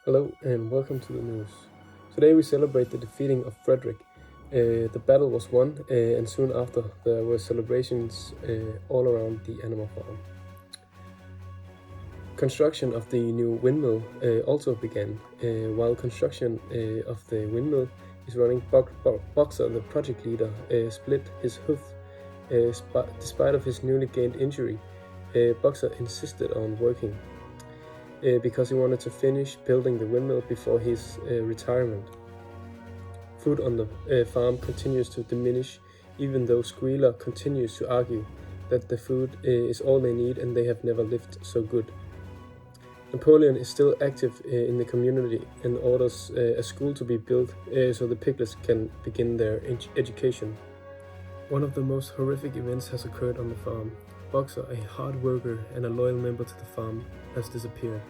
Hello and welcome to the news. Today we celebrate the defeating of Frederick. The battle was won, and soon after there were celebrations all around the animal farm. Construction of the new windmill also began. While construction of the windmill is running, Boxer, the project leader, split his hoof. Despite of his newly gained injury, Boxer insisted on working because he wanted to finish building the windmill before his retirement. Food on the farm continues to diminish, even though Squealer continues to argue that the food is all they need and they have never lived so good. Napoleon is still active in the community and orders a school to be built so the piglets can begin their education. One of the most horrific events has occurred on the farm. Boxer, a hard worker and a loyal member to the farm, has disappeared.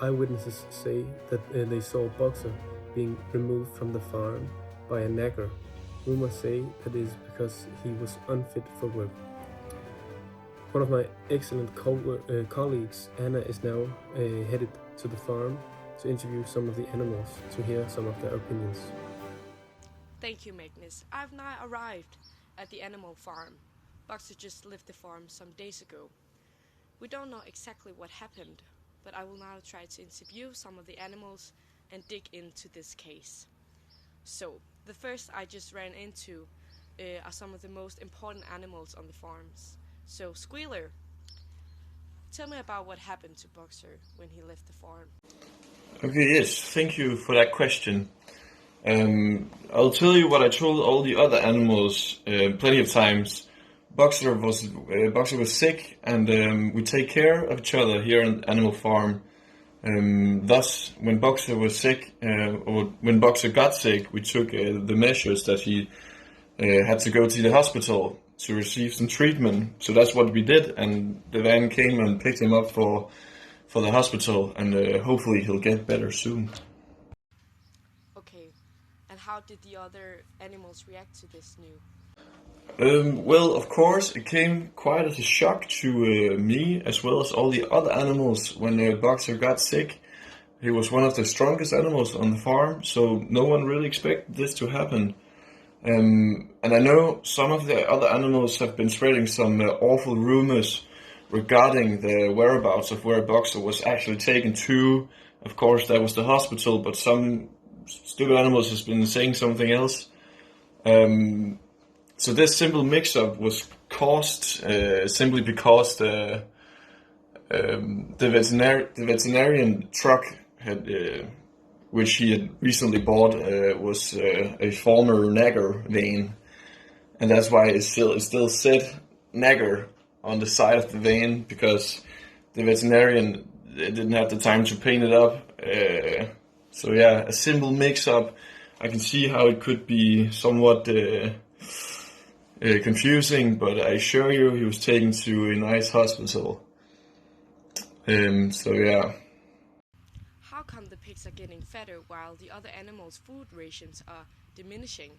Eyewitnesses say that they saw Boxer being removed from the farm by a nagger. Rumors say that it is because he was unfit for work. One of my excellent colleagues, Anna, is now headed to the farm to interview some of the animals to hear some of their opinions. Thank you, Magnus. I've now arrived at the animal farm. Boxer just left the farm some days ago. We don't know exactly what happened, but I will now try to interview some of the animals and dig into this case. So, the first I just ran into are some of the most important animals on the farms. So, Squealer, tell me about what happened to Boxer when he left the farm. Okay, yes, thank you for that question. I'll tell you what I told all the other animals plenty of times. Boxer was sick, and we take care of each other here on Animal Farm. Thus, when Boxer was sick, or when Boxer got sick, we took the measures that he had to go to the hospital to receive some treatment. So that's what we did, and the van came and picked him up for the hospital, and hopefully he'll get better soon. Okay, and how did the other animals react to this news? Well, of course, it came quite as a shock to me as well as all the other animals when Boxer got sick. He was one of the strongest animals on the farm, so no one really expected this to happen. And I know some of the other animals have been spreading some awful rumors regarding the whereabouts of where Boxer was actually taken to. Of course, that was the hospital, but some stupid animals has been saying something else. So this simple mix-up was caused simply because the veterinarian truck which he had recently bought was a former Nagger vein, and that's why it still said Nagger on the side of the vein, because the veterinarian didn't have the time to paint it up. So yeah, a simple mix-up. I can see how it could be somewhat confusing, but I assure you he was taken to a nice hospital. So yeah. How come the pigs are getting fatter while the other animals' food rations are diminishing?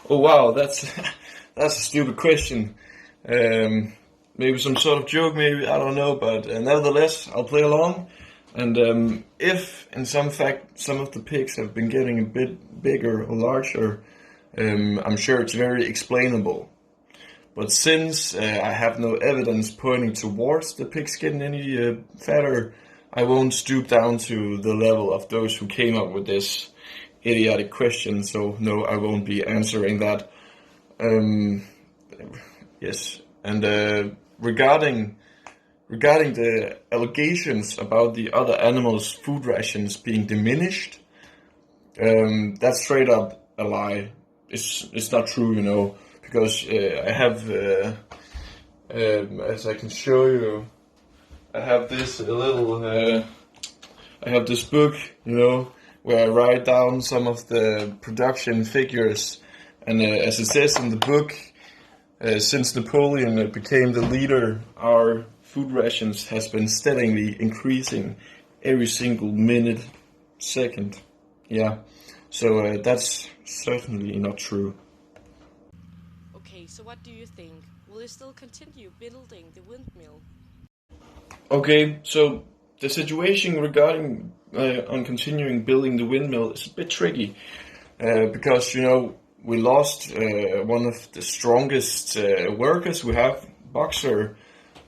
Oh wow, that's that's a stupid question. Maybe some sort of joke, maybe, I don't know, but nevertheless, I'll play along. And if, in some fact, some of the pigs have been getting a bit bigger or larger, I'm sure it's very explainable. But since I have no evidence pointing towards the pigs getting any fatter, I won't stoop down to the level of those who came up with this idiotic question. So no, I won't be answering that. Yes, and regarding the allegations about the other animals' food rations being diminished, that's straight up a lie. It's not true, because I have, as I can show you, I have this I have this book, where I write down some of the production figures, and as it says in the book, since Napoleon became the leader, our food rations has been steadily increasing every single minute, second. Yeah, so that's certainly not true. Okay, so what do you think? Will you still continue building the windmill? Okay, so the situation regarding on continuing building the windmill is a bit tricky because we lost one of the strongest workers we have, Boxer,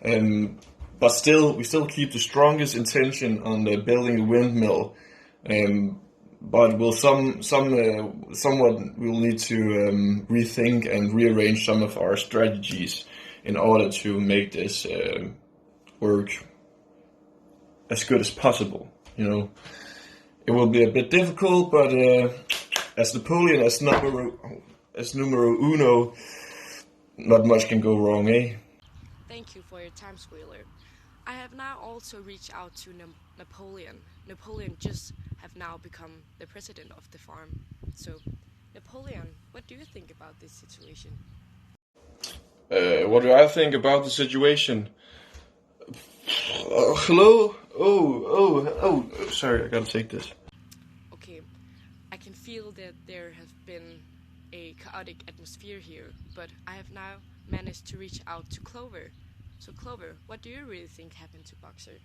but we still keep the strongest intention on building the windmill. But somewhat we'll need to rethink and rearrange some of our strategies in order to make this work as good as possible. It will be a bit difficult, but as Napoleon, as numero uno, not much can go wrong, eh? Thank you for your time, Squealer. I have now also reached out to Napoleon. Napoleon just have now become the president of the farm. So, Napoleon, what do you think about this situation? What do I think about the situation? Hello? Oh, sorry, I gotta take this. Okay, I can feel that there has been a chaotic atmosphere here, but I have now managed to reach out to Clover. So Clover, what do you really think happened to Boxer?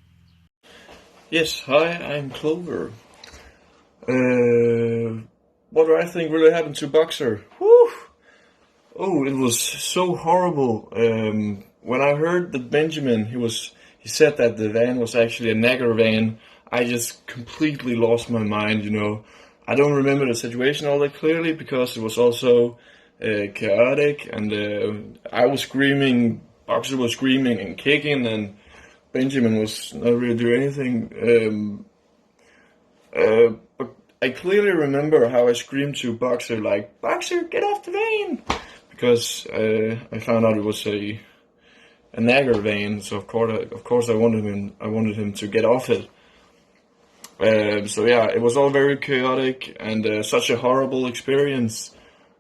Yes, hi, I'm Clover. What do I think really happened to Boxer? Whew! Oh, it was so horrible. When I heard that Benjamin, he said that the van was actually a Nagger van, I just completely lost my mind, I don't remember the situation all that clearly because it was also chaotic, and I was screaming, Boxer was screaming and kicking, and Benjamin was not really doing anything. But I clearly remember how I screamed to Boxer, like, Boxer, get off the van! Because I found out it was a Nagger van, so of course I wanted him to get off it. So yeah, it was all very chaotic and such a horrible experience.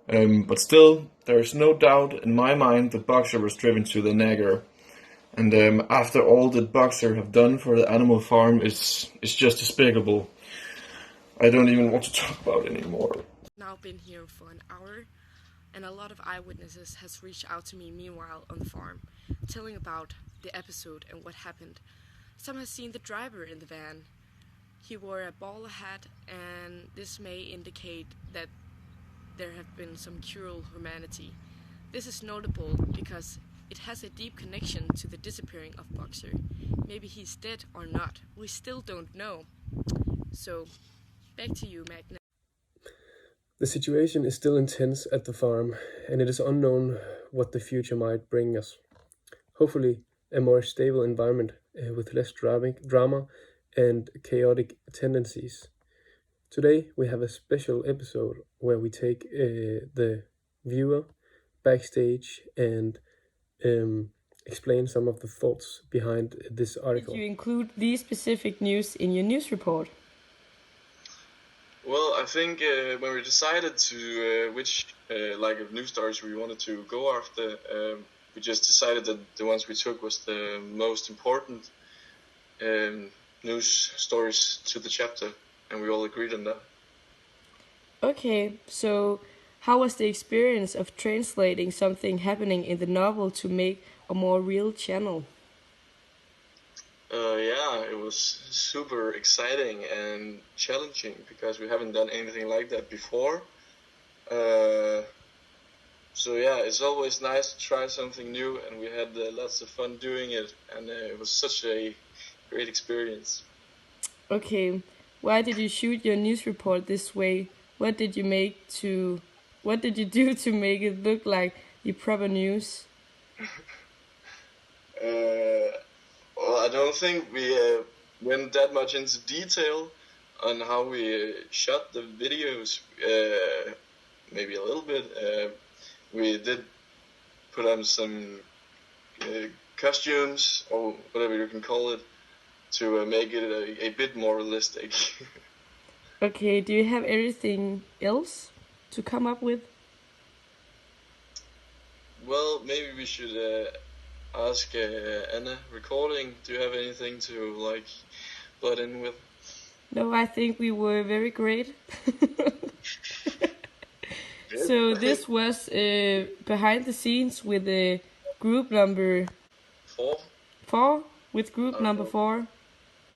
But still, there is no doubt in my mind that Boxer was driven to the Nagger. And after all that Boxer have done for the animal farm, it's just despicable. I don't even want to talk about it anymore. Now been here for an hour, and a lot of eyewitnesses has reached out to me meanwhile on the farm, telling about the episode and what happened. Some has seen the driver in the van. He wore a bowler hat, and this may indicate that there have been some cruel humanity. This is notable because it has a deep connection to the disappearing of Boxer. Maybe he's dead or not. We still don't know. So, back to you, Magnus. The situation is still intense at the farm, and it is unknown what the future might bring us. Hopefully, a more stable environment with less drama and chaotic tendencies. Today, we have a special episode where we take the viewer backstage and explain some of the thoughts behind this article. Did you include these specific news in your news report? Well, I think when we decided to which of news stories we wanted to go after, we just decided that the ones we took was the most important news stories to the chapter, and we all agreed on that. Okay, so how was the experience of translating something happening in the novel to make a more real channel? Yeah, it was super exciting and challenging because we haven't done anything like that before. So yeah, it's always nice to try something new, and we had lots of fun doing it, and it was such a great experience. Okay, why did you shoot your news report this way? What did you do to make it look like the proper news? Well, I don't think we went that much into detail on how we shot the videos. Maybe a little bit. We did put on some costumes, or whatever you can call it, to make it a bit more realistic. Okay, do you have anything else to come up with? Well, maybe we should ask Anna recording. Do you have anything to butt in with? No, I think we were very great. So this was behind the scenes with group number 4. With group number 4.